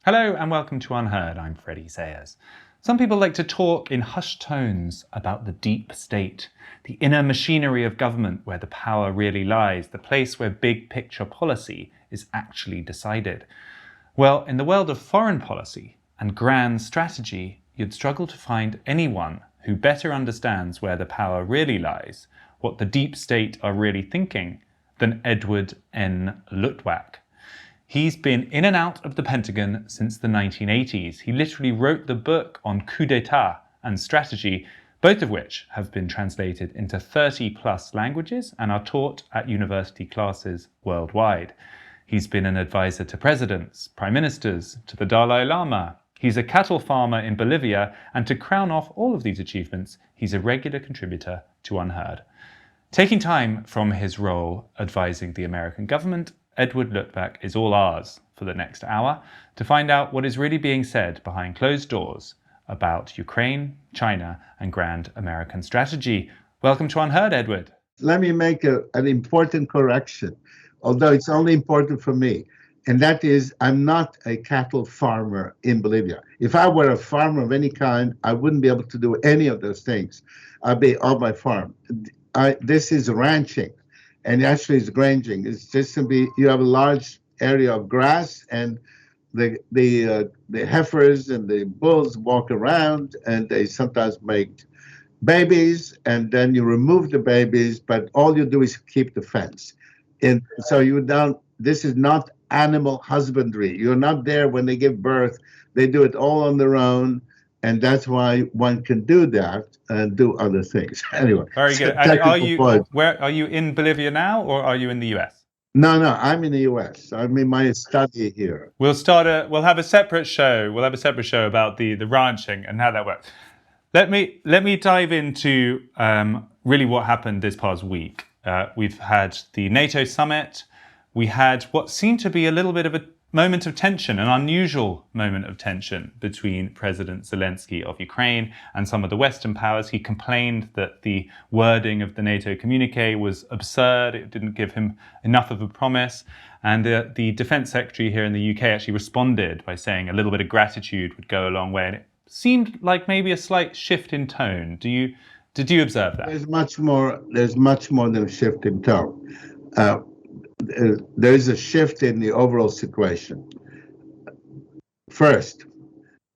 Hello and welcome to UnHerd. I'm Freddie. Some people like to talk in hushed tones about the deep state, the inner machinery of government where the power really lies, the place where big picture policy is actually decided. Well, in the world of foreign policy and grand strategy, you'd struggle to find anyone who better understands where the power really lies, what the deep state are really thinking, than Edward N. Luttwak. He's been in and out of the Pentagon since the 1980s. He literally wrote the book on coup d'etat and strategy, both of which have been translated into 30 plus languages and are taught at university classes worldwide. He's been an advisor to presidents, prime ministers, to the Dalai Lama. He's a cattle farmer in Bolivia, and to crown off all of these achievements, he's a regular contributor to UnHerd. Taking time from his role advising the American government, Edward Luttwak is all ours for the next hour to find out what is really being said behind closed doors about Ukraine, China, and grand American strategy. Welcome to UnHerd, Edward. Let me make an important correction, although it's only important for me, and that is I'm not a cattle farmer in Bolivia. If I were a farmer of any kind, I wouldn't be able to do any of those things. I'd be on my farm. This is ranching. And actually it's ranging. It's just simply you have a large area of grass, and the heifers and the bulls walk around, and they sometimes make babies, and then you remove the babies, but all you do is keep the fence. And so this is not animal husbandry. You're not there when they give birth. They do it all on their own. And that's why one can do that and do other things. Anyway. Very good. And are you in Bolivia now, or are you in the US? No, I'm in the US. I'm in my study here. We'll have a separate show. We'll have a separate show about the ranching and how that works. Let me dive into really what happened this past week. We've had the NATO summit. We had what seemed to be a little bit of a moment of tension, an unusual moment of tension between President Zelensky of Ukraine and some of the Western powers. He complained that the wording of the NATO communique was absurd. It didn't give him enough of a promise. And the Defense Secretary here in the UK actually responded by saying a little bit of gratitude would go a long way. And it seemed like maybe a slight shift in tone. Did you observe that? There's much more than a shift in tone. There is a shift in the overall situation. First,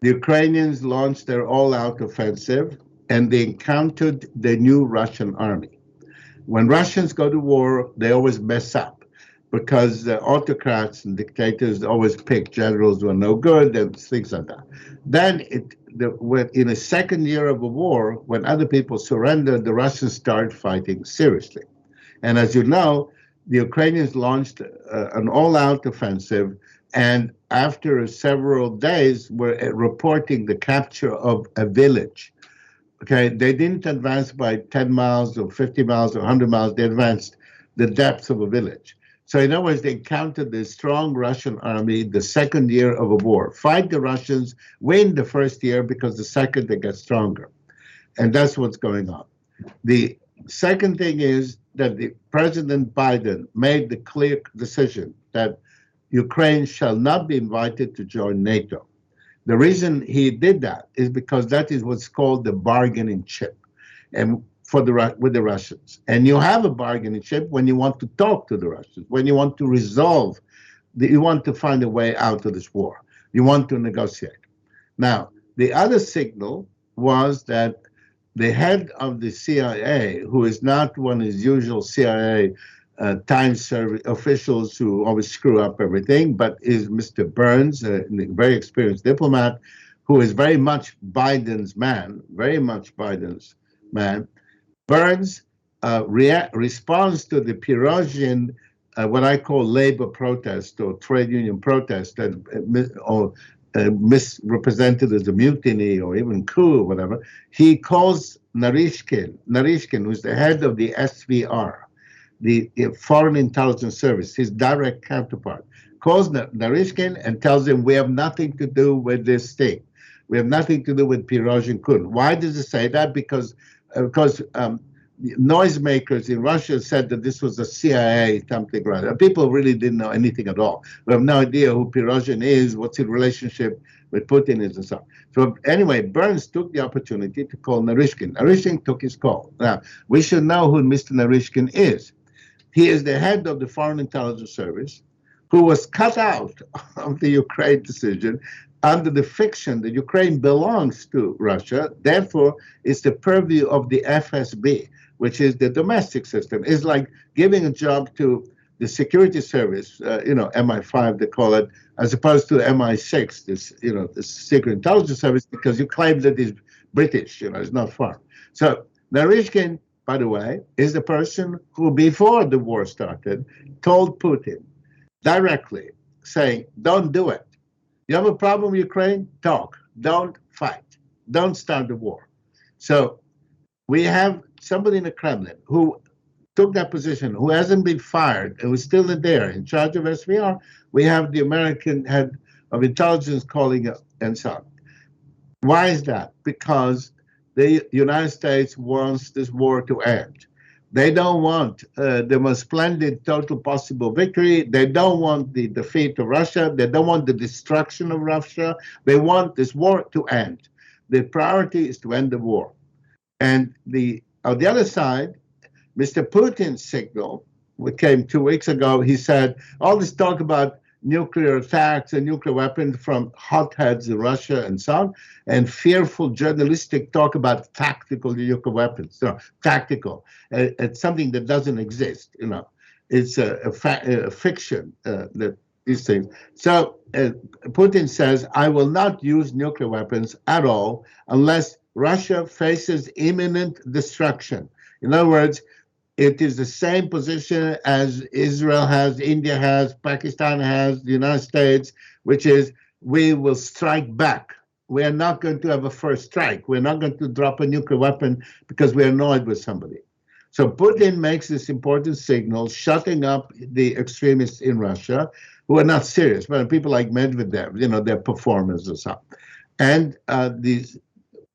the Ukrainians launched their all-out offensive, and they encountered the new Russian army. When Russians go to war, they always mess up because the autocrats and dictators always pick generals who are no good and things like that. Then, in the second year of a war, when other people surrendered, the Russians started fighting seriously. And as you know, the Ukrainians launched an all-out offensive, and after several days were reporting the capture of a village. Okay, they didn't advance by 10 miles or 50 miles or 100 miles. They advanced the depth of a village. So in other words, they encountered the strong Russian army the second year of a war. Fight the Russians, win the first year, because the second they get stronger. And that's what's going on. The second thing is that President Biden made the clear decision that Ukraine shall not be invited to join NATO. The reason he did that is because that is what's called the bargaining chip, and with the Russians. And you have a bargaining chip when you want to talk to the Russians, when you want to you want to find a way out of this war. You want to negotiate. Now, the other signal was that the head of the CIA, who is not one of his usual CIA time service officials who always screw up everything, but is Mr. Burns, a very experienced diplomat, who is very much Biden's man, Burns responds to the Pirogin, what I call labor protest or trade union protest, misrepresented as a mutiny or even coup or whatever. He calls Narishkin, who's the head of the SVR, the Foreign Intelligence Service, his direct counterpart, calls Narishkin and tells him, we have nothing to do with this thing. We have nothing to do with Pirogin coup. Why does it say that? Because noisemakers in Russia said that this was a CIA something or other. People really didn't know anything at all. We have no idea who Pirozhin is, what's his relationship with Putin is, and so on. So anyway, Burns took the opportunity to call Naryshkin. Naryshkin took his call. Now, we should know who Mr. Naryshkin is. He is the head of the Foreign Intelligence Service, who was cut out of the Ukraine decision under the fiction that Ukraine belongs to Russia. Therefore, it's the purview of the FSB, which is the domestic system. It's like giving a job to the security service, MI5 they call it, as opposed to MI6, this secret intelligence service, because you claim that it's British, it's not foreign. So Naryshkin, by the way, is the person who, before the war started, told Putin directly, saying, don't do it. You have a problem with Ukraine? Talk. Don't fight. Don't start the war. So we have somebody in the Kremlin who took that position, who hasn't been fired, and was still there in charge of SVR. We have the American head of intelligence calling it, and so on. Why is that? Because the United States wants this war to end. They don't want the most splendid total possible victory. They don't want the defeat of Russia. They don't want the destruction of Russia. They want this war to end. The priority is to end the war. And on the other side, Mr. Putin's signal, which came 2 weeks ago, he said, all this talk about nuclear attacks and nuclear weapons from hotheads in Russia and so on, and fearful journalistic talk about tactical nuclear weapons. So tactical, it's something that doesn't exist. It's a fiction that these things. So Putin says, I will not use nuclear weapons at all unless Russia faces imminent destruction. In other words, it is the same position as Israel has, India has, Pakistan has, the United States, which is we will strike back. We are not going to have a first strike. We're not going to drop a nuclear weapon because we're annoyed with somebody. So Putin makes this important signal, shutting up the extremists in Russia who are not serious, but people like Medvedev, their performers or so. And these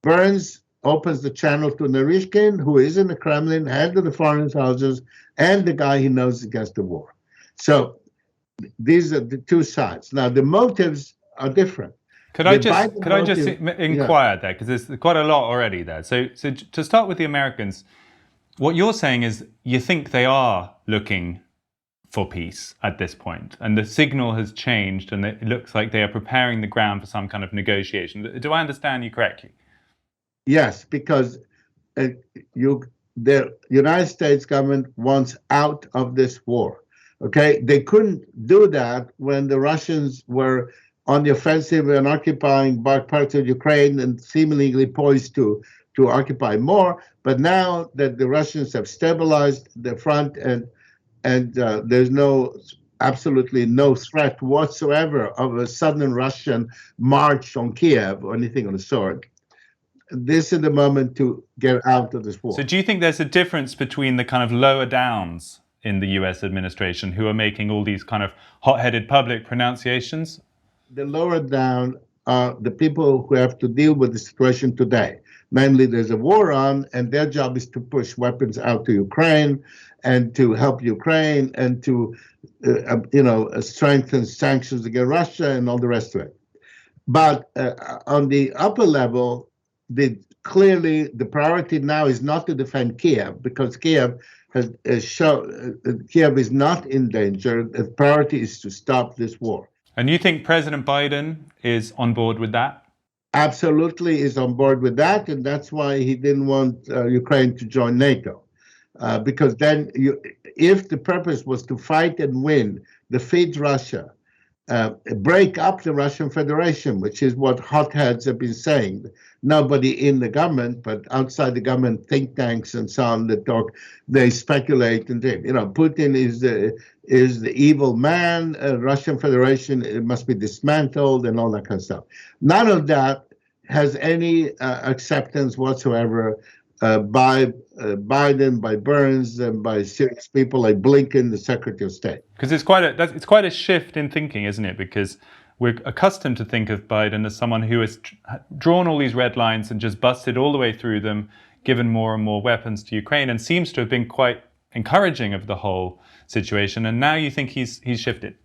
Burns opens the channel to Naryshkin, who is in the Kremlin, head of the foreign intelligence, and the guy he knows against the war. So these are the two sides. Now, the motives are different. Could I just inquire there, because there's quite a lot already there. So to start with the Americans, what you're saying is you think they are looking for peace at this point, and the signal has changed, and it looks like they are preparing the ground for some kind of negotiation. Do I understand you correctly? Yes, because the United States government wants out of this war. Okay, they couldn't do that when the Russians were on the offensive and occupying parts of Ukraine and seemingly poised to occupy more. But now that the Russians have stabilized the front and there's absolutely no threat whatsoever of a sudden Russian march on Kiev or anything of the sort, this is the moment to get out of this war. So do you think there's a difference between the kind of lower downs in the US administration who are making all these kind of hot-headed public pronunciations? The lower down are the people who have to deal with the situation today. Namely, there's a war on, and their job is to push weapons out to Ukraine and to help Ukraine and to strengthen sanctions against Russia and all the rest of it. But on the upper level, clearly the priority now is not to defend Kiev, because Kiev Kiev is not in danger. The priority is to stop this war. And you think President Biden is on board with that? Absolutely is on board with that, and that's why he didn't want Ukraine to join NATO. Because then, if the purpose was to fight and win, defeat Russia, break up the Russian Federation, which is what hotheads have been saying. Nobody in the government, but outside the government, think tanks and so on that talk, they speculate and think. Putin is the evil man. Russian Federation, it must be dismantled and all that kind of stuff. None of that has any acceptance whatsoever by Biden, by Burns, and by serious people like Blinken, the Secretary of State. Because it's quite a shift in thinking, isn't it? Because we're accustomed to think of Biden as someone who has drawn all these red lines and just busted all the way through them, given more and more weapons to Ukraine and seems to have been quite encouraging of the whole situation. And now you think he's shifted?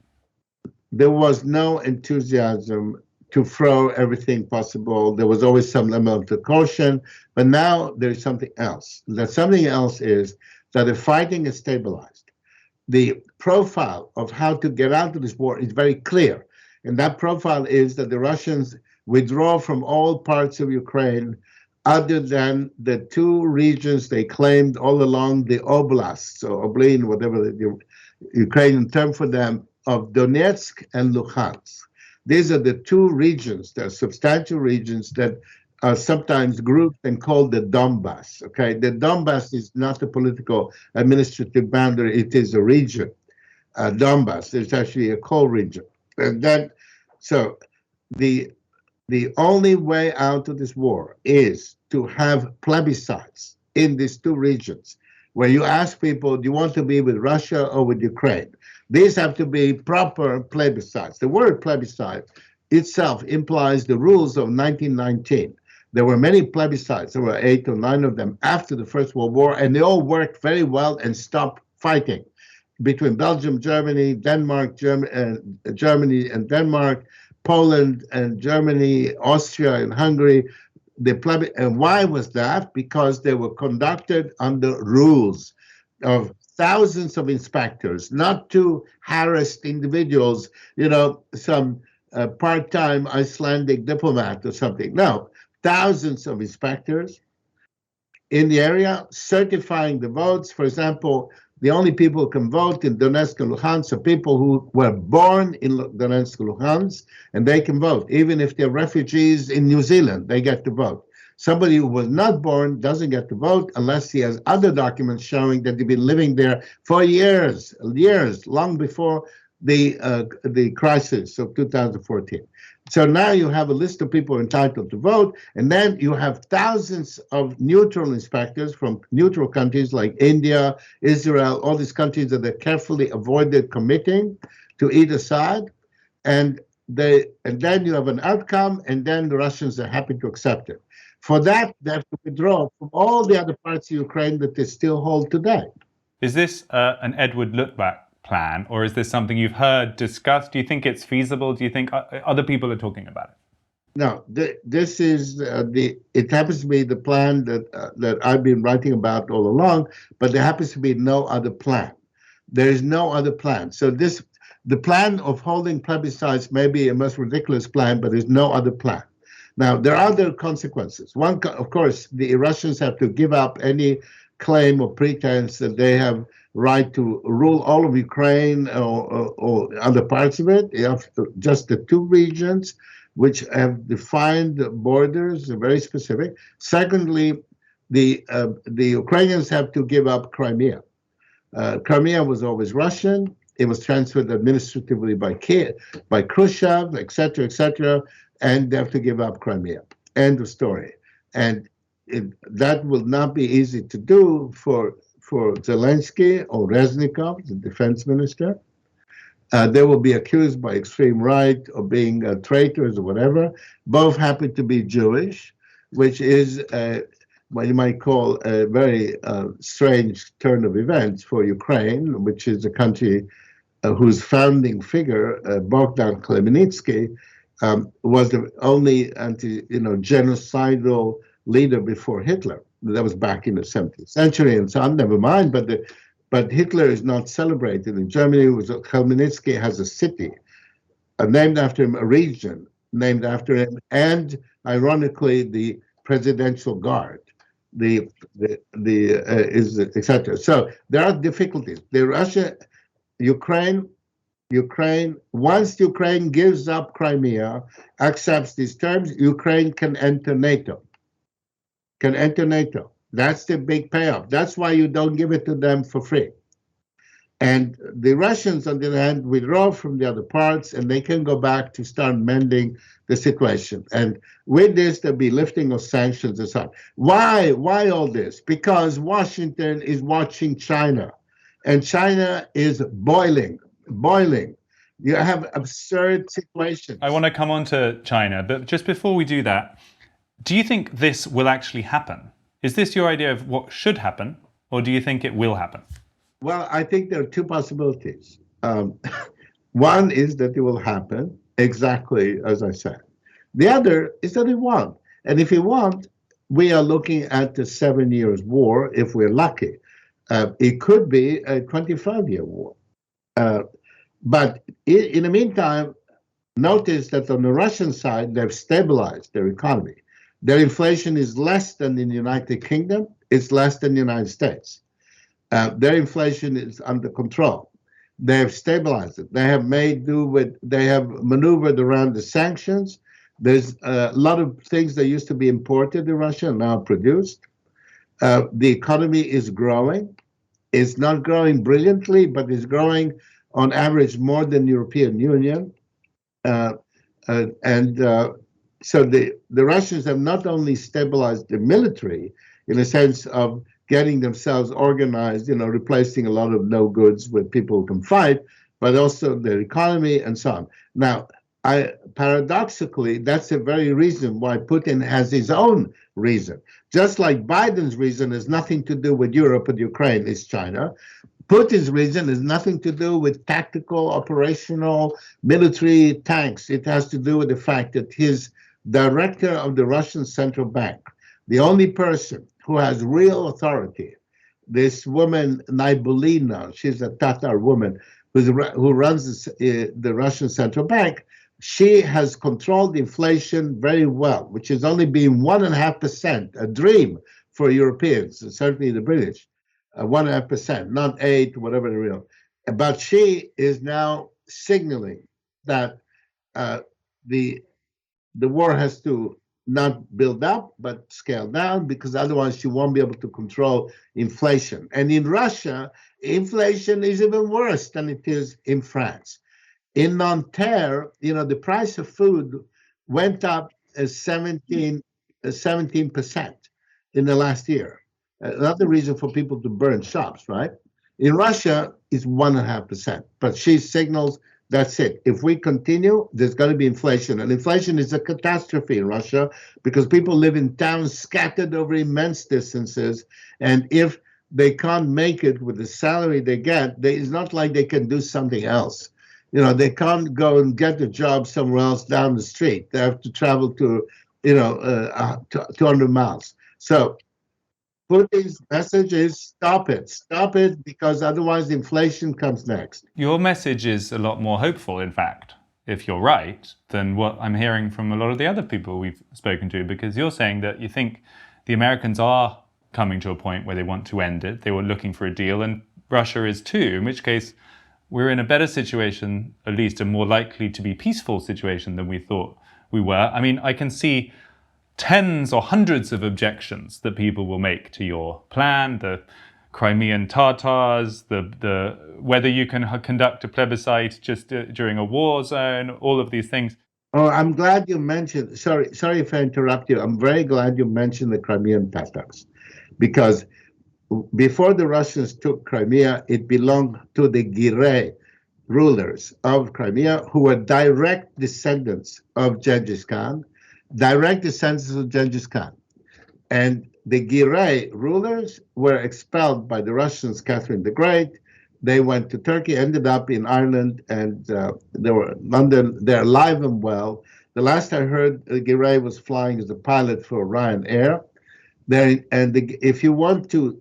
There was no enthusiasm to throw everything possible. There was always some level of caution, but now there's something else. That something else is that the fighting is stabilized. The profile of how to get out of this war is very clear. And that profile is that the Russians withdraw from all parts of Ukraine other than the two regions they claimed all along, the oblasts, or oblin, whatever the Ukrainian term for them, of Donetsk and Luhansk. These are the two regions, they're substantial regions that are sometimes grouped and called the Donbass. Okay, the Donbass is not a political administrative boundary, it is a region. Donbass, there's actually a coal region. And then, so the only way out of this war is to have plebiscites in these two regions, where you ask people, do you want to be with Russia or with Ukraine? These have to be proper plebiscites. The word plebiscite itself implies the rules of 1919. There were many plebiscites, there were 8 or 9 of them after the First World War, and they all worked very well and stopped fighting. Between Belgium, Germany, Denmark, Germany and Denmark, Poland and Germany, Austria and Hungary. And why was that? Because they were conducted under rules of thousands of inspectors, not to harassed individuals, some part-time Icelandic diplomat or something. No, thousands of inspectors in the area certifying the votes. For example, the only people who can vote in Donetsk and Luhansk are people who were born in Donetsk and Luhansk, and they can vote. Even if they're refugees in New Zealand, they get to vote. Somebody who was not born doesn't get to vote unless he has other documents showing that they've been living there for years, long before the crisis of 2014. So now you have a list of people entitled to vote, and then you have thousands of neutral inspectors from neutral countries like India, Israel, all these countries that they carefully avoided committing to either side, and then you have an outcome, and then the Russians are happy to accept it. For that, they have to withdraw from all the other parts of Ukraine that they still hold today. Is this an Edward Luttwak plan, or is this something you've heard discussed? Do you think it's feasible? Do you think other people are talking about it? No, this is it happens to be the plan that I've been writing about all along, but there happens to be no other plan. There is no other plan. So the plan of holding plebiscites may be a most ridiculous plan, but there's no other plan. Now, there are other consequences. One, of course, the Russians have to give up any claim or pretense that they have right to rule all of Ukraine or other parts of it. You have just the two regions which have defined borders, very specific. Secondly, the Ukrainians have to give up Crimea. Crimea was always Russian. It was transferred administratively by Khrushchev, etc., and they have to give up Crimea. End of story. And that will not be easy to do for Zelensky or Reznikov, the defense minister. They will be accused by extreme right of being traitors or whatever. Both happen to be Jewish, which is what you might call a very strange turn of events for Ukraine, which is a country whose founding figure, Bogdan Khmelnytsky, was the only genocidal leader before Hitler. That was back in the 17th century and so on, never mind, but Hitler is not celebrated. In Germany, Khmelnytsky has a city named after him, a region named after him, and ironically, the presidential guard, etc. So there are difficulties. Once Ukraine gives up Crimea, accepts these terms, Ukraine can enter NATO. That's the big payoff. That's why you don't give it to them for free. And the Russians, on the other hand, withdraw from the other parts, and they can go back to start mending the situation. And with this, there'll be lifting of sanctions and so on. Why all this? Because Washington is watching China, and China is boiling. You have absurd situations. I want to come on to China, but just before we do that, do you think this will actually happen? Is this your idea of what should happen, or do you think it will happen? Well, I think there are two possibilities. One is that it will happen exactly as I said. The other is that it won't. And if it won't, we are looking at the 7 years war if we're lucky. It could be a 25-year war. But in the meantime, notice that on the Russian side, they've stabilized their economy. Their inflation is less than in the United Kingdom. It's less than the United States. Their inflation is under control. They have stabilized it. They have they have maneuvered around the sanctions. There's a lot of things that used to be imported in Russia now produced. The economy is growing. It's not growing brilliantly, but it's growing on average more than the European Union. So the Russians have not only stabilized the military in a sense of getting themselves organized, replacing a lot of no goods with people who can fight, but also their economy and so on. Now, paradoxically, that's the very reason why Putin has his own reason. Just like Biden's reason has nothing to do with Europe and Ukraine, is China. Putin's reason has nothing to do with tactical, operational, military tanks. It has to do with the fact that his director of the Russian central bank, the only person who has real authority, this woman, Naibulina, she's a Tatar woman who runs the Russian central bank, she has controlled inflation very well, which has only been 1.5%, a dream for Europeans, and certainly the British. 1.5%, not 8, whatever the real. But she is now signaling that the war has to not build up, but scale down, because otherwise she won't be able to control inflation. And in Russia, inflation is even worse than it is in France. In Nanterre, the price of food went up 17% in the last year. Another reason for people to burn shops, right? In Russia, it's 1.5%. But she signals that's it. If we continue, there's going to be inflation. And inflation is a catastrophe in Russia because people live in towns scattered over immense distances. And if they can't make it with the salary they get, it's not like they can do something else. They can't go and get a job somewhere else down the street. They have to travel to, 200 miles. So Putin's message is stop it, because otherwise inflation comes next. Your message is a lot more hopeful, in fact, if you're right, than what I'm hearing from a lot of the other people we've spoken to, because you're saying that you think the Americans are coming to a point where they want to end it. They were looking for a deal, and Russia is too, in which case we're in a better situation, at least a more likely to be peaceful situation than we thought we were. I mean, I can see tens or hundreds of objections that people will make to your plan, the Crimean Tatars, the whether you can conduct a plebiscite just during a war zone, all of these things. Oh, I'm glad you mentioned, sorry if I interrupt you. I'm very glad you mentioned the Crimean Tatars, because before the Russians took Crimea, it belonged to the Giray rulers of Crimea, who were direct descendants of Genghis Khan, And the Giray rulers were expelled by the Russians, Catherine the Great. They went to Turkey, ended up in Ireland, and they were London. They're alive and well. The last I heard, Giray was flying as a pilot for Ryanair. If you want to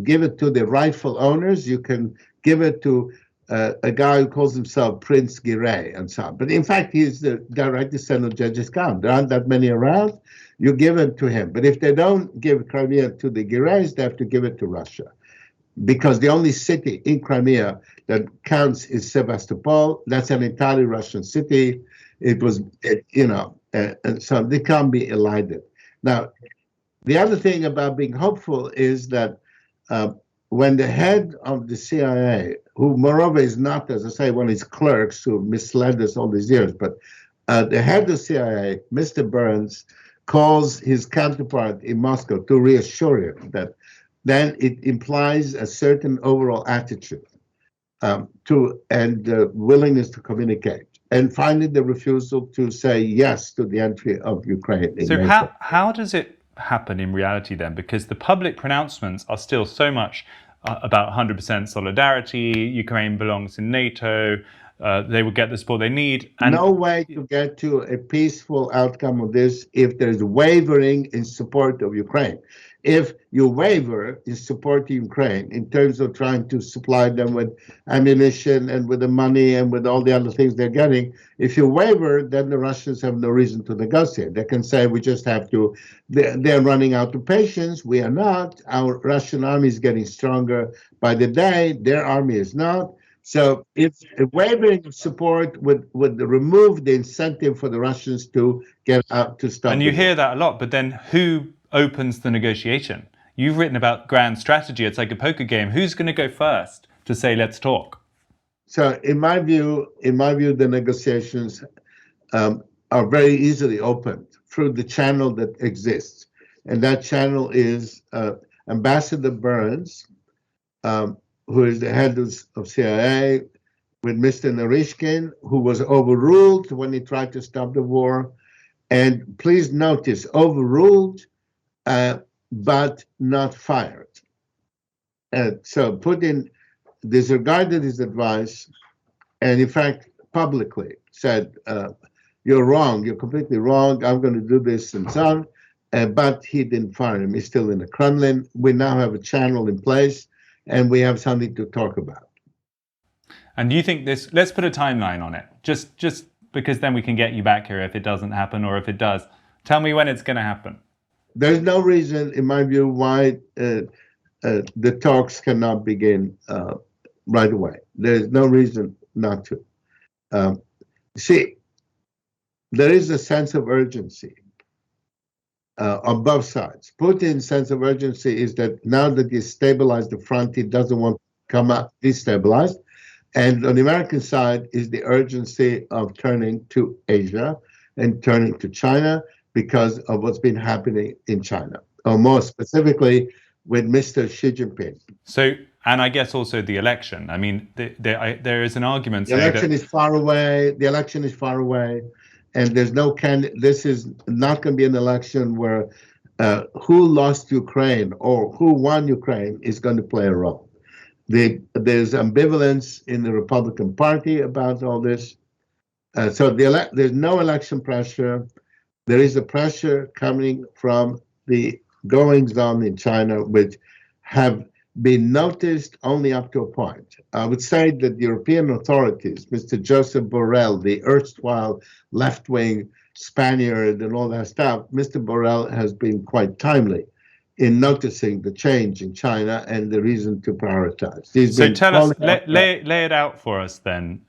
give it to the rightful owners, you can give it to a guy who calls himself Prince Giray and so on. But in fact, he's the direct descendant of Genghis Khan. There aren't that many around. You give it to him. But if they don't give Crimea to the Girays, they have to give it to Russia. Because the only city in Crimea that counts is Sevastopol. That's an entirely Russian city. And so they can't be elided. Now, the other thing about being hopeful is that when the head of the CIA, who moreover is not, as I say, one of his clerks who misled us all these years, but the head of the CIA, Mr. Burns, calls his counterpart in Moscow to reassure him that then it implies a certain overall attitude and willingness to communicate. And finally, the refusal to say yes to the entry of Ukraine in So NATO. how does it happen in reality then? Because the public pronouncements are still so much about 100% solidarity. Ukraine belongs in NATO. They will get the support they need. And no way to get to a peaceful outcome of this if there's wavering in support of Ukraine. If you waver in support of Ukraine in terms of trying to supply them with ammunition and with the money and with all the other things they're getting, if you waver, then the Russians have no reason to negotiate. They can say, we just have to, they're running out of patience. We are not. Our Russian army is getting stronger by the day. Their army is not. So if wavering of support would remove the incentive for the Russians to get out to stop. And you hear that a lot, but then who opens the negotiation? You've written about grand strategy. It's like a poker game. Who's going to go first to say, let's talk? So in my view, the negotiations are very easily opened through the channel that exists. And that channel is Ambassador Burns, who is the head of CIA, with Mr. Narishkin, who was overruled when he tried to stop the war. And please notice, overruled, but not fired. So Putin disregarded his advice and, in fact, publicly said, you're wrong, you're completely wrong, I'm going to do this and so on. But he didn't fire him. He's still in the Kremlin. We now have a channel in place, and we have something to talk about. And do you think this, let's put a timeline on it, just because then we can get you back here if it doesn't happen, or if it does. Tell me when it's going to happen. There's no reason, in my view, why the talks cannot begin right away. There's no reason not to. See, there is a sense of urgency on both sides. Putin's sense of urgency is that now that he's stabilized the front, he doesn't want to come out destabilized. And on the American side is the urgency of turning to Asia and turning to China because of what's been happening in China, or more specifically with Mr. Xi Jinping. So, and I guess also the election. I mean, there is an argument saying the election is far away. The election is far away, and there's no this is not going to be an election where who lost Ukraine or who won Ukraine is going to play a role. There's ambivalence in the Republican Party about all this. So there's no election pressure. There is a pressure coming from the goings on in China, which have been noticed only up to a point. I would say that the European authorities, Mr. Joseph Borrell, the erstwhile left-wing Spaniard and all that stuff, Mr. Borrell has been quite timely in noticing the change in China and the reason to prioritize. So tell us, lay it out for us then.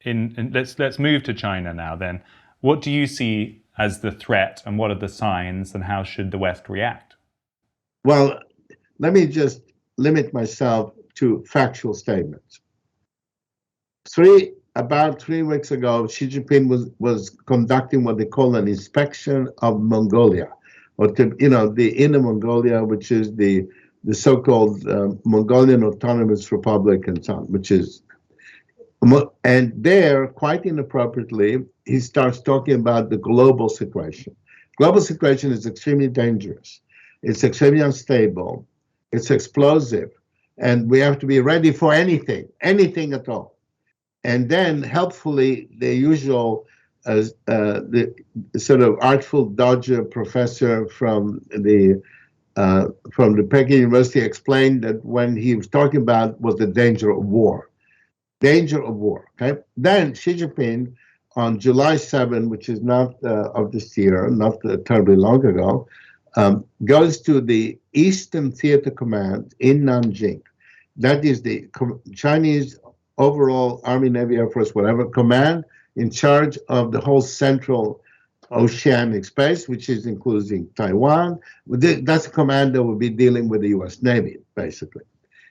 Let's move to China now then. What do you see as the threat, and what are the signs, and how should the West react? Well, let me just limit myself to factual statements. About 3 weeks ago, Xi Jinping was conducting what they call an inspection of Mongolia, or the Inner Mongolia, which is the so-called Mongolian Autonomous Republic and so on, which is, and there, quite inappropriately, he starts talking about the global situation. Global situation is extremely dangerous. It's extremely unstable. It's explosive. And we have to be ready for anything at all. And then, helpfully, the usual the sort of artful dodger professor from the Peking University explained that when he was talking about was the danger of war. Danger of war, okay? Then Xi Jinping, on July 7, which is not of this year, not terribly long ago, goes to the Eastern Theater Command in Nanjing. That is the Chinese overall Army, Navy, Air Force, whatever, command in charge of the whole central oceanic space, which is including Taiwan. That's a command that will be dealing with the US Navy, basically.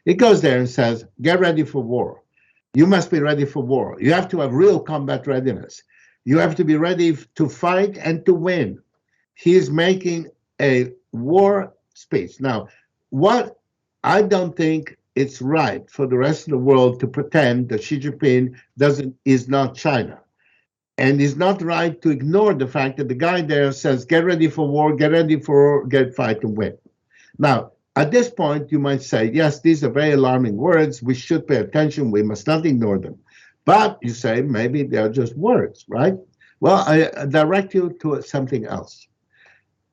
It goes there and says, get ready for war. You must be ready for war. You have to have real combat readiness. You have to be ready to fight and to win. He is making a war speech. Now, what I don't think it's right for the rest of the world to pretend that Xi Jinping is not China. And it's not right to ignore the fact that the guy there says, get ready for war, get ready for war, get fight and win. Now, at this point, you might say, yes, these are very alarming words. We should pay attention. We must not ignore them. But you say, maybe they're just words, right? Well, I direct you to something else.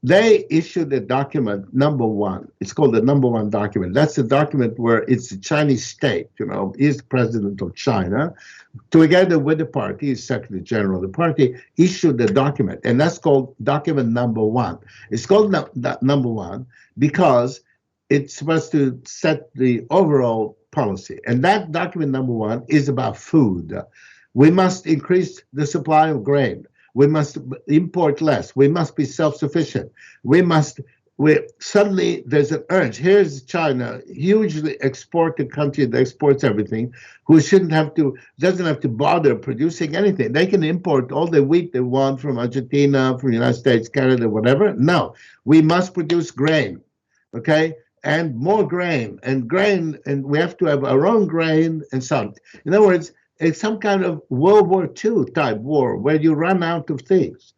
They issued a document, number one. It's called the number one document. That's the document where it's the Chinese state, is the president of China, together with the party, is Secretary General of the party, issued the document. And that's called document number one. It's called number one because it's supposed to set the overall policy. And that document number one is about food. We must increase the supply of grain. We must import less. We must be self-sufficient. Suddenly there's an urge. Here's China, hugely exported country that exports everything, who doesn't have to bother producing anything. They can import all the wheat they want from Argentina, from the United States, Canada, whatever. No, we must produce grain, okay? And more grain, and we have to have our own grain and so on. In other words, it's some kind of World War II type war where you run out of things.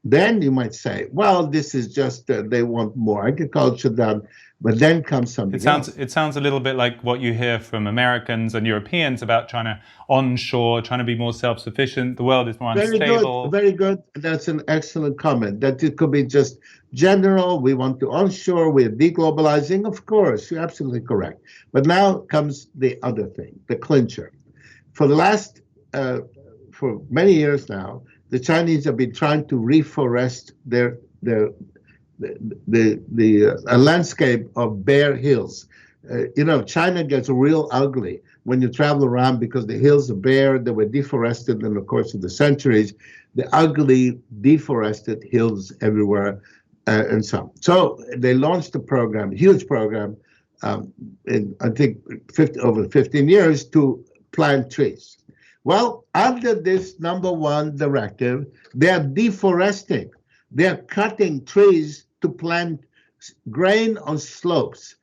Then you might say, well, this is just they want more agriculture done, but then comes something else. It sounds a little bit like what you hear from Americans and Europeans about trying to onshore, trying to be more self-sufficient. The world is more unstable. Very good. That's an excellent comment. That it could be just general. We want to onshore. We're deglobalizing. Of course, you're absolutely correct. But now comes the other thing, the clincher. For many years now, the Chinese have been trying to reforest a landscape of bare hills. China gets real ugly when you travel around because the hills are bare. They were deforested in the course of the centuries. The ugly, deforested hills everywhere, and so on. So they launched a program, huge program, in I think over 15 years to plant trees. Well, under this number one directive, they are deforesting. They are cutting trees to plant grain on slopes.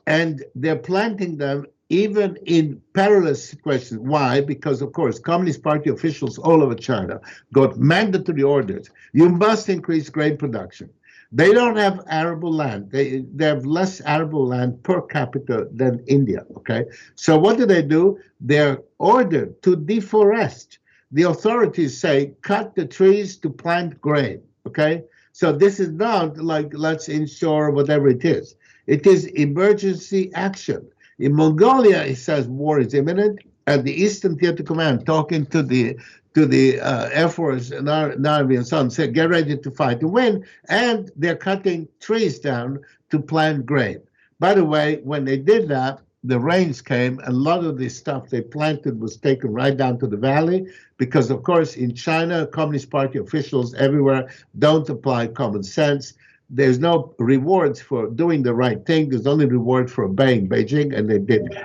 And they're planting them even in perilous situations. Why? Because, of course, Communist Party officials all over China got mandatory orders. You must increase grain production. They don't have arable land. They have less arable land per capita than India, okay? So what do? They're ordered to deforest. The authorities say, cut the trees to plant grain, okay? So this is not like, let's ensure whatever it is. It is emergency action. In Mongolia, it says war is imminent. At the Eastern Theater Command, talking to the Air Force and Navy and so on, said, get ready to fight to win. And they're cutting trees down to plant grain. By the way, when they did that, the rains came, and a lot of the stuff they planted was taken right down to the valley because, of course, in China, Communist Party officials everywhere don't apply common sense. There's no rewards for doing the right thing. There's only reward for obeying Beijing, and they didn't.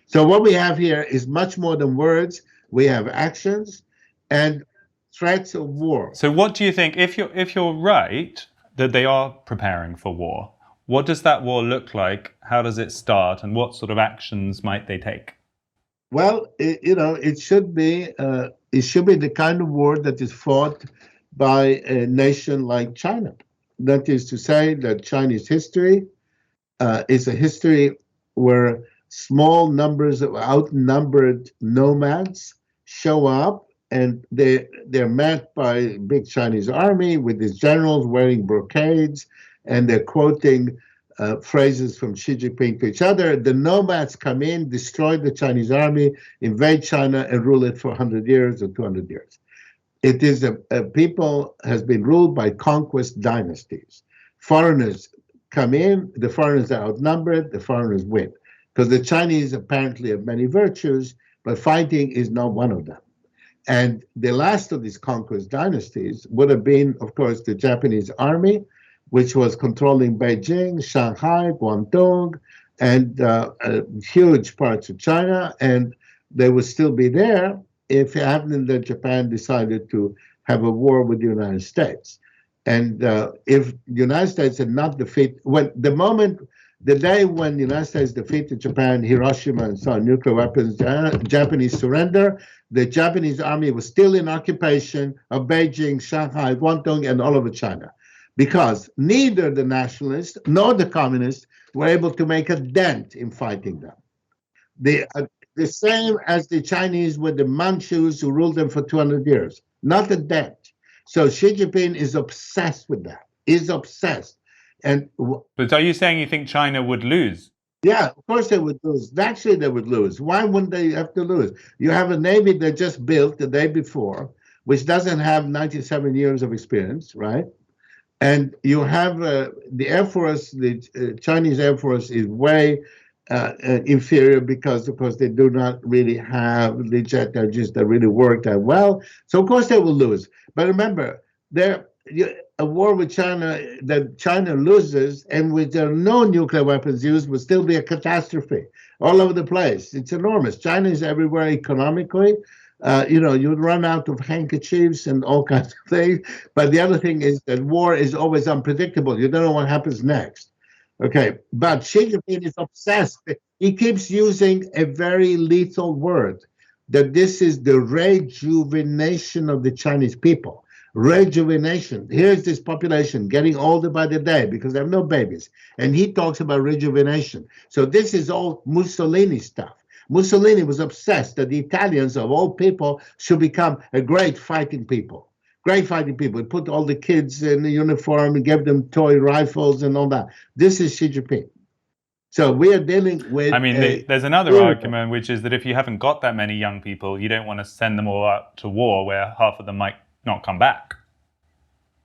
So what we have here is much more than words. We have actions and threats of war. So what do you think, if you're right that they are preparing for war, what does that war look like? How does it start? And what sort of actions might they take? Well, it should be the kind of war that is fought by a nation like China. That is to say that Chinese history is a history where small numbers of outnumbered nomads show up, and they're met by a big Chinese army with its generals wearing brocades, and they're quoting phrases from Xi Jinping to each other. The nomads come in, destroy the Chinese army, invade China, and rule it for 100 years or 200 years. It is a people has been ruled by conquest dynasties. Foreigners come in, the foreigners are outnumbered, the foreigners win. Because the Chinese apparently have many virtues, but fighting is not one of them. And the last of these conquest dynasties would have been, of course, the Japanese army, which was controlling Beijing, Shanghai, Guangdong, and huge parts of China. And they would still be there if it happened that Japan decided to have a war with the United States. And if the United States had not defeated, when the moment The day when the United States defeated Japan, Hiroshima, and so on, nuclear weapons, Japanese surrender, the Japanese army was still in occupation of Beijing, Shanghai, Guangdong, and all over China, because neither the nationalists nor the communists were able to make a dent in fighting them. The same as the Chinese with the Manchus who ruled them for 200 years, not a dent. So Xi Jinping is obsessed with that, is obsessed. But are you saying you think China would lose? Yeah, of course they would lose. Naturally, they would lose. Why wouldn't they have to lose? You have a navy that just built the day before, which doesn't have 97 years of experience, right? And you have the Air Force, the Chinese Air Force is way inferior because, of course, they do not really have the jet engines that really work that well. So, of course, they will lose. But remember, a war with China that China loses and with there are no nuclear weapons used would still be a catastrophe all over the place. It's enormous. China is everywhere economically. You'd run out of handkerchiefs and all kinds of things. But the other thing is that war is always unpredictable. You don't know what happens next. Okay, but Xi Jinping is obsessed. He keeps using a very lethal word, that this is the rejuvenation of the Chinese people. Rejuvenation. Here's this population getting older by the day because they have no babies. And he talks about rejuvenation. So this is all Mussolini stuff. Mussolini was obsessed that the Italians, of all people, should become a great fighting people. Great fighting people. He put all the kids in the uniform and gave them toy rifles and all that. This is Xi Jinping. So we are dealing with... there's another argument, which is that if you haven't got that many young people, you don't want to send them all out to war where half of them might not come back.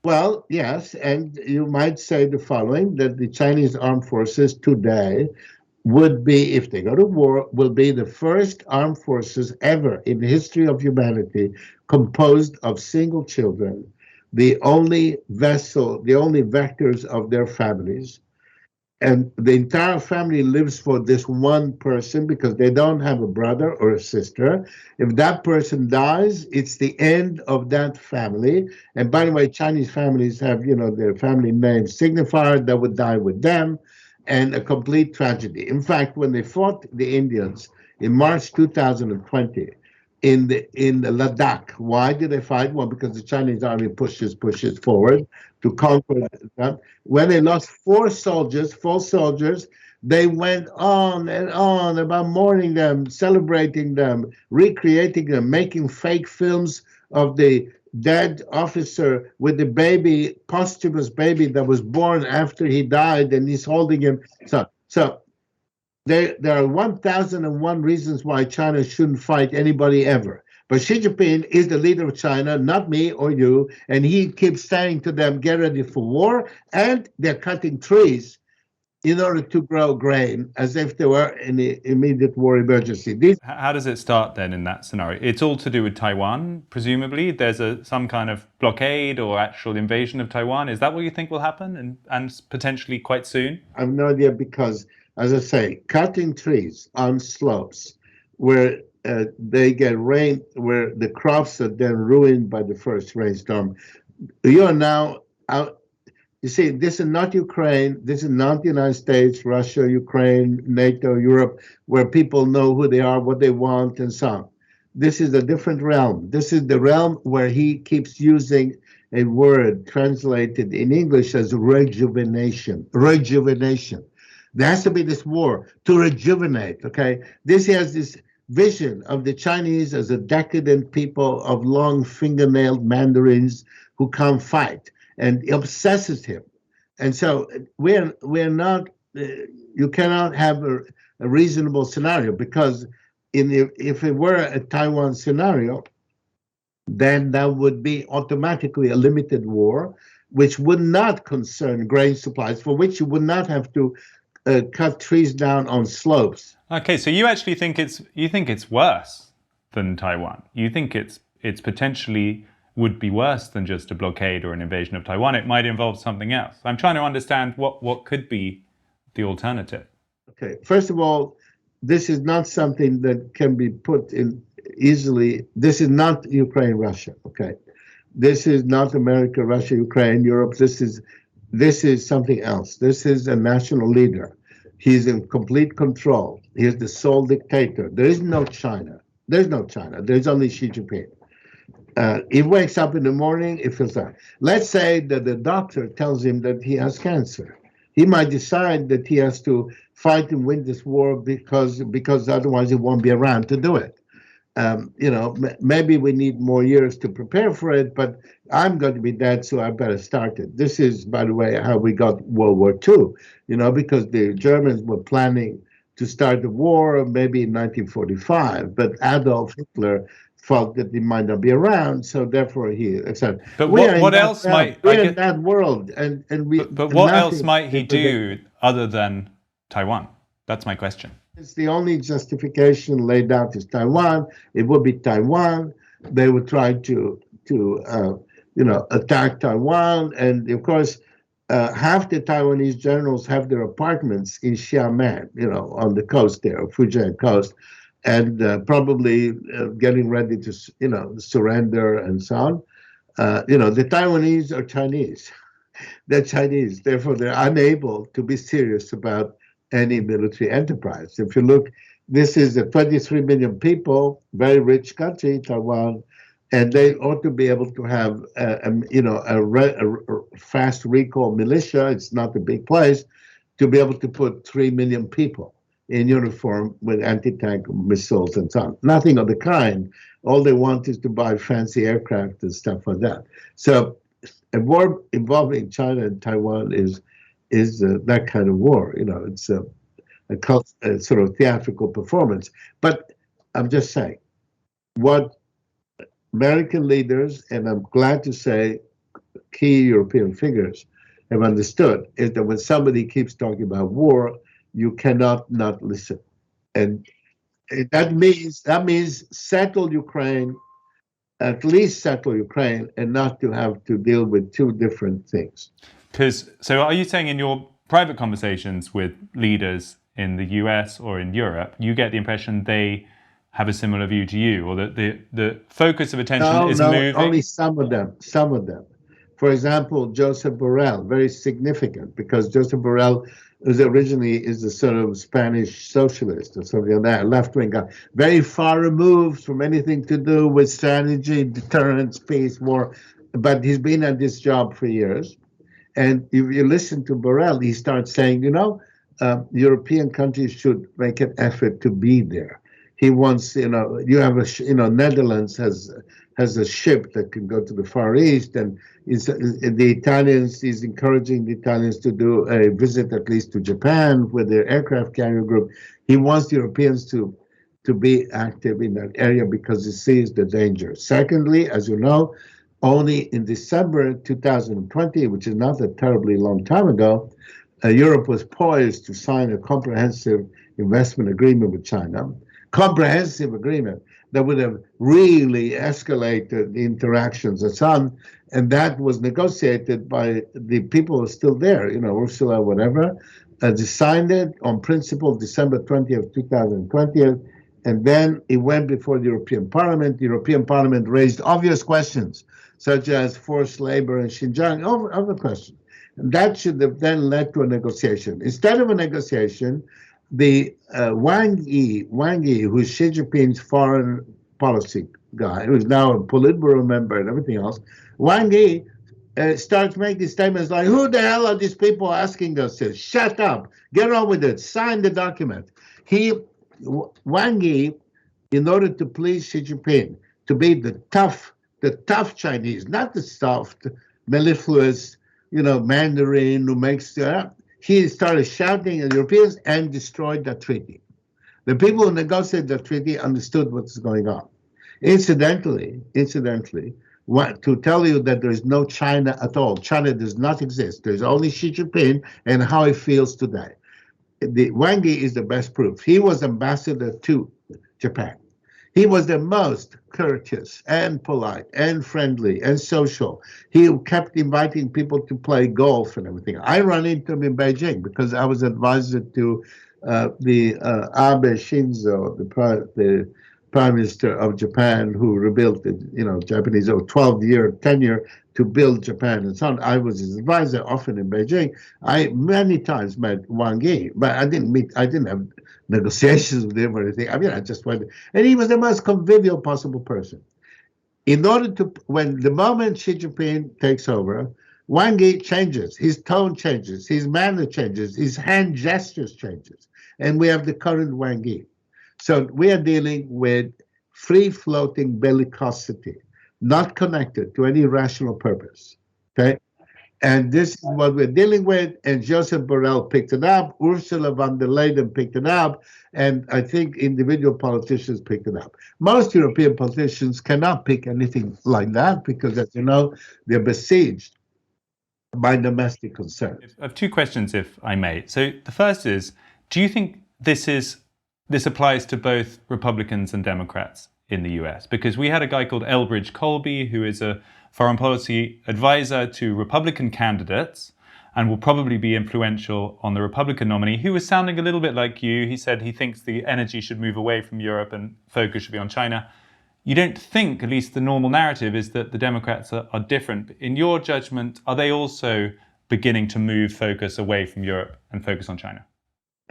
Well, yes, and you might say the following, that the Chinese armed forces today would be, if they go to war, will be the first armed forces ever in the history of humanity composed of single children, the only vectors of their families. And the entire family lives for this one person because they don't have a brother or a sister. If that person dies, it's the end of that family. And by the way, Chinese families have, their family name signifier that would die with them, and a complete tragedy. In fact, when they fought the Indians in March 2020 in the Ladakh, why did they fight? Well, because the Chinese army pushes forward to conquer them. When they lost four soldiers, they went on and on about mourning them, celebrating them, recreating them, making fake films of the dead officer with the baby, posthumous baby that was born after he died, and he's holding him. So there are 1,001 reasons why China shouldn't fight anybody ever. But Xi Jinping is the leader of China, not me or you, and he keeps saying to them, get ready for war, and they're cutting trees in order to grow grain, as if they were in the immediate war emergency. How does it start then in that scenario? It's all to do with Taiwan, presumably. There's some kind of blockade or actual invasion of Taiwan. Is that what you think will happen, and potentially quite soon? I have no idea because, as I say, cutting trees on slopes where they get rain, where the crops are then ruined by the first rainstorm. You are now out. You see, this is not Ukraine. This is not the United States, Russia, Ukraine, NATO, Europe, where people know who they are, what they want, and so on. This is a different realm. This is the realm where he keeps using a word translated in English as rejuvenation. Rejuvenation. There has to be this war to rejuvenate, okay? He has this vision of the Chinese as a decadent people of long fingernailed mandarins who can't fight. And it obsesses him. And so we're not, you cannot have a reasonable scenario, because if it were a Taiwan scenario, then that would be automatically a limited war, which would not concern grain supplies, for which you would not have to cut trees down on slopes. Okay, so you actually think it's worse than Taiwan. You think it's potentially would be worse than just a blockade or an invasion of Taiwan. It might involve something else. I'm trying to understand what could be the alternative. Okay, first of all, this is not something that can be put in easily. This is not Ukraine, Russia, okay? This is not America, Russia, Ukraine, Europe. This is something else. This is a national leader. He's in complete control. He's the sole dictator. There is no China. There's no China. There's only Xi Jinping. He wakes up in the morning, he feels like. Let's say that the doctor tells him that he has cancer. He might decide that he has to fight and win this war because otherwise he won't be around to do it. Maybe we need more years to prepare for it, but I'm going to be dead, so I better start it. This is, by the way, how we got World War II, because the Germans were planning to start the war maybe in 1945, but Adolf Hitler felt that he might not be around, so therefore he accepted. But what else might we're in that world, and we. But what else might he do other than Taiwan? That's my question. It's the only justification laid out is Taiwan. It would be Taiwan. They would try to attack Taiwan, and of course, half the Taiwanese generals have their apartments in Xiamen, on the coast there, Fujian coast, and probably getting ready to, surrender and so on. The Taiwanese are Chinese. They're Chinese. Therefore, they're unable to be serious about any military enterprise. If you look, this is a 23 million people, very rich country, Taiwan, and they ought to be able to have, a fast recall militia. It's not a big place, to be able to put 3 million people in uniform with anti-tank missiles and so on. Nothing of the kind. All they want is to buy fancy aircraft and stuff like that. So a war involving China and Taiwan is that kind of war. It's a sort of theatrical performance. But I'm just saying, what American leaders, and I'm glad to say key European figures, have understood is that when somebody keeps talking about war, you cannot not listen. And that means settle Ukraine, at least settle Ukraine, and not to have to deal with two different things. So are you saying in your private conversations with leaders in the US or in Europe, you get the impression they have a similar view to you, or that the focus of attention is moving? Only some of them. For example, Joseph Borrell, very significant, because Joseph Borrell originally is a sort of Spanish socialist or something like that, left-wing guy, very far removed from anything to do with strategy, deterrence, peace, war, but he's been at this job for years. And if you listen to Borrell, he starts saying, European countries should make an effort to be there. He wants, you have Netherlands has a ship that can go to the Far East, and he's encouraging the Italians to do a visit at least to Japan with their aircraft carrier group. He wants Europeans to be active in that area because he sees the danger. Secondly, as you know, only in December 2020, which is not a terribly long time ago, Europe was poised to sign a comprehensive investment agreement with China. Comprehensive agreement that would have really escalated the interactions and so on. And that was negotiated by the people who are still there, Ursula, whatever. They signed it on principle December 20th, 2020. And then it went before the European Parliament. The European Parliament raised obvious questions, such as forced labor in Xinjiang, other questions. And that should have then led to a negotiation. Instead of a negotiation, the Wang Yi, who's Xi Jinping's foreign policy guy, who's now a Politburo member and everything else, Wang Yi starts making statements like, who the hell are these people asking us this? Shut up, get on with it, sign the document. Wang Yi, in order to please Xi Jinping, to be the tough Chinese, not the soft, mellifluous, Mandarin who makes he started shouting at Europeans and destroyed that treaty. The people who negotiated the treaty understood what's going on. Incidentally, to tell you that there is no China at all. China does not exist. There's only Xi Jinping and how he feels today. Wang Yi is the best proof. He was ambassador to Japan. He was the most courteous and polite and friendly and social. He kept inviting people to play golf and everything. I ran into him in Beijing because I was advisor to the Abe Shinzo, the Prime Minister of Japan who rebuilt the, Japanese 12-year tenure to build Japan and so on. I was his advisor, often in Beijing. I many times met Wang Yi, but I didn't have negotiations with him or anything. I mean, I just went, and he was the most convivial possible person. In order to, when the moment Xi Jinping takes over, Wang Yi changes, his tone changes, his manner changes, his hand gestures changes, and we have the current Wang Yi. So we are dealing with free-floating bellicosity, not connected to any rational purpose, okay? And this is what we're dealing with, and Joseph Borrell picked it up, Ursula von der Leyen picked it up, and I think individual politicians picked it up. Most European politicians cannot pick anything like that because, as you know, they're besieged by domestic concerns. I have two questions, if I may. So the first is, do you think this applies to both Republicans and Democrats in the US? Because we had a guy called Elbridge Colby, who is a foreign policy advisor to Republican candidates and will probably be influential on the Republican nominee, who was sounding a little bit like you. He said he thinks the energy should move away from Europe and focus should be on China. You don't think, at least the normal narrative is that the Democrats are different. In your judgment, are they also beginning to move focus away from Europe and focus on China?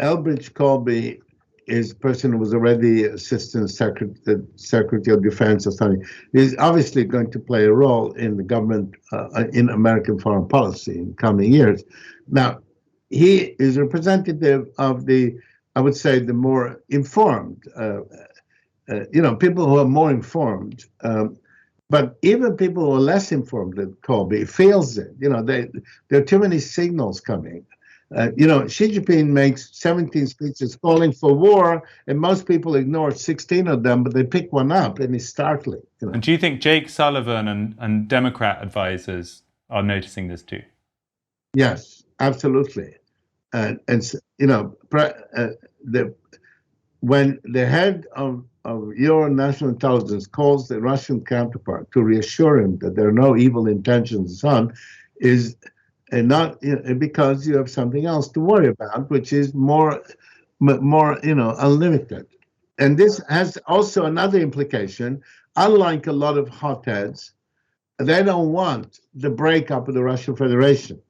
Elbridge Colby is a person who was already Assistant Secretary of Defense or something. He's obviously going to play a role in the government, in American foreign policy in coming years. Now, he is representative of the, I would say, the more informed, people who are more informed. But even people who are less informed than Colby feels it. There are too many signals coming. Xi Jinping makes 17 speeches calling for war, and most people ignore 16 of them, but they pick one up, and it's startling. And do you think Jake Sullivan and Democrat advisors are noticing this too? Yes, absolutely. When the head of your national intelligence calls the Russian counterpart to reassure him that there are no evil intentions and so on, is not because you have something else to worry about, which is more unlimited. And this has also another implication. Unlike a lot of hotheads, they don't want the breakup of the Russian Federation.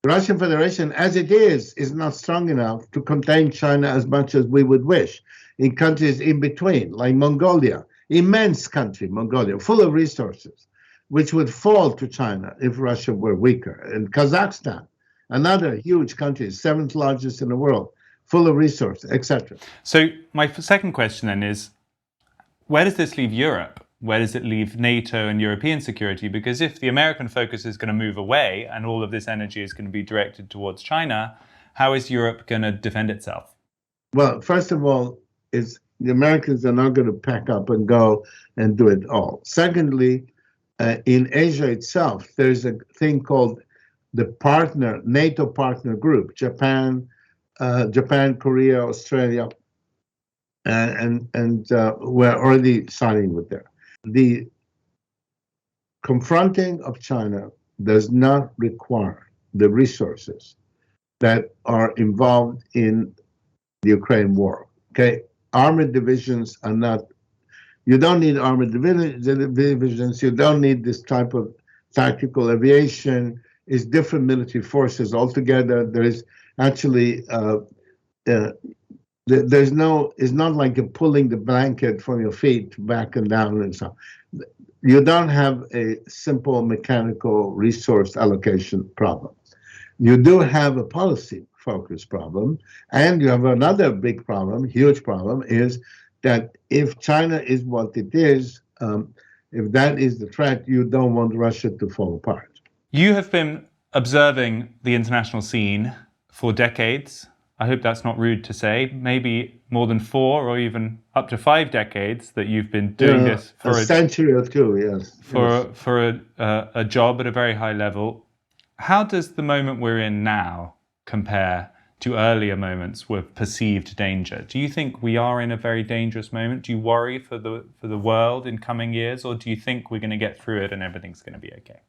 The Russian Federation, as it is not strong enough to contain China as much as we would wish. In countries in between, like Mongolia, immense country, Mongolia, full of resources, which would fall to China if Russia were weaker. And Kazakhstan, another huge country, 7th largest in the world, full of resources, etc. So my second question then is, where does this leave Europe? Where does it leave NATO and European security? Because if the American focus is going to move away and all of this energy is going to be directed towards China, how is Europe going to defend itself? Well, first of all, the Americans are not going to pack up and go and do it all. Secondly, in Asia itself, there's a thing called the NATO partner group, Japan, Korea, Australia, and we're already signing with them. The confronting of China does not require the resources that are involved in the Ukraine war. Okay, armored divisions are not. You don't need armored divisions. You don't need this type of tactical aviation. It's different military forces altogether. There is actually there's no. It's not like you're pulling the blanket from your feet back and down and so on. You don't have a simple mechanical resource allocation problem. You do have a policy focus problem, and you have another big problem, huge problem, is that if China is what it is, if that is the threat, you don't want Russia to fall apart. You have been observing the international scene for decades. I hope that's not rude to say, maybe more than 4 or even up to 5 decades that you've been doing this for a century or two, yes. For a job at a very high level. How does the moment we're in now compare to earlier moments with perceived danger? Do you think we are in a very dangerous moment? Do you worry for the world in coming years, or do you think we're going to get through it and everything's going to be okay?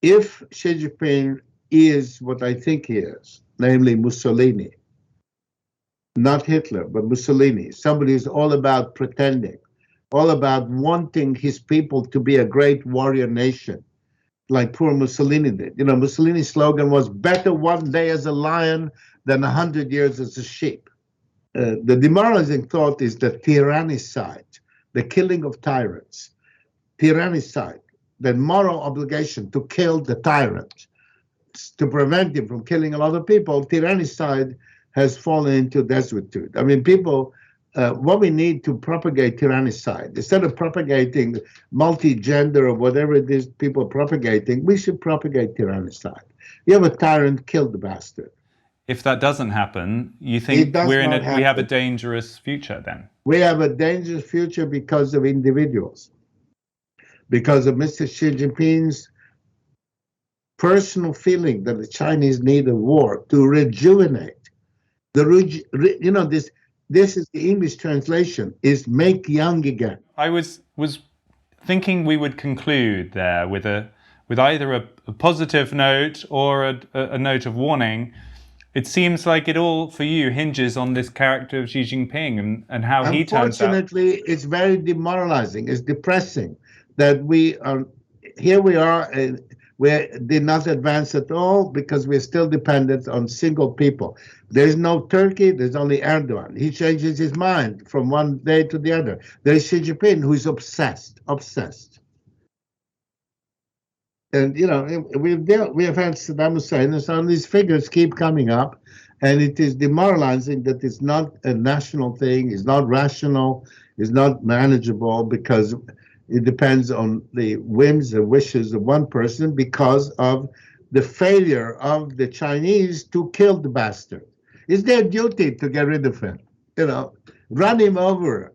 If Xi Jinping is what I think he is, namely Mussolini, not Hitler, but Mussolini, somebody who's all about pretending all about wanting his people to be a great warrior nation, like poor Mussolini did. You know, Mussolini's slogan was better one day as a lion than 100 years as a sheep. The demoralizing thought is the tyrannicide, the killing of tyrants, tyrannicide, the moral obligation to kill the tyrant, to prevent him from killing a lot of people. Tyrannicide has fallen into desuetude. I mean, people, what we need to propagate tyrannicide, instead of propagating multi-gender or whatever it is people are propagating, we should propagate tyrannicide. You have a tyrant, kill the bastard. If that doesn't happen, you think we have a dangerous future then? We have a dangerous future because of individuals, because of Mr. Xi Jinping's personal feeling that the Chinese need a war to rejuvenate. This is the English translation, is make young again. I was thinking we would conclude there with either a positive note or a note of warning. It seems like it all, for you, hinges on this character of Xi Jinping and how he turns out. Unfortunately, it's very demoralizing. It's depressing that we are, and we did not advance at all because we're still dependent on single people. There's no Turkey, there's only Erdogan. He changes his mind from one day to the other. There's Xi Jinping, who's obsessed. And, you know, we have had Saddam Hussein, and so these figures keep coming up, and it is demoralizing that it's not a national thing, it's not rational, it's not manageable, because it depends on the whims and wishes of one person because of the failure of the Chinese to kill the bastard. It's their duty to get rid of him, you know, run him over,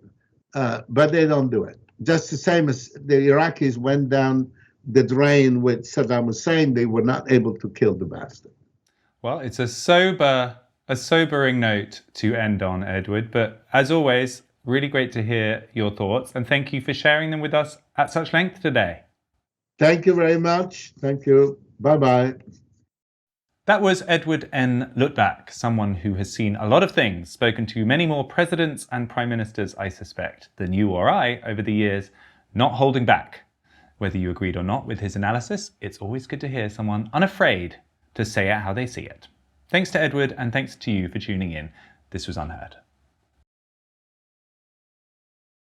but they don't do it. Just the same as the Iraqis went down the drain with Saddam Hussein, they were not able to kill the bastard. Well, it's a sobering note to end on, Edward, but as always, really great to hear your thoughts, and thank you for sharing them with us at such length today. Thank you very much. Thank you. Bye-bye. That was Edward N. Luttwak, someone who has seen a lot of things, spoken to many more presidents and prime ministers, I suspect, than you or I over the years, not holding back. Whether you agreed or not with his analysis, it's always good to hear someone unafraid to say it how they see it. Thanks to Edward, and thanks to you for tuning in. This was UnHerd.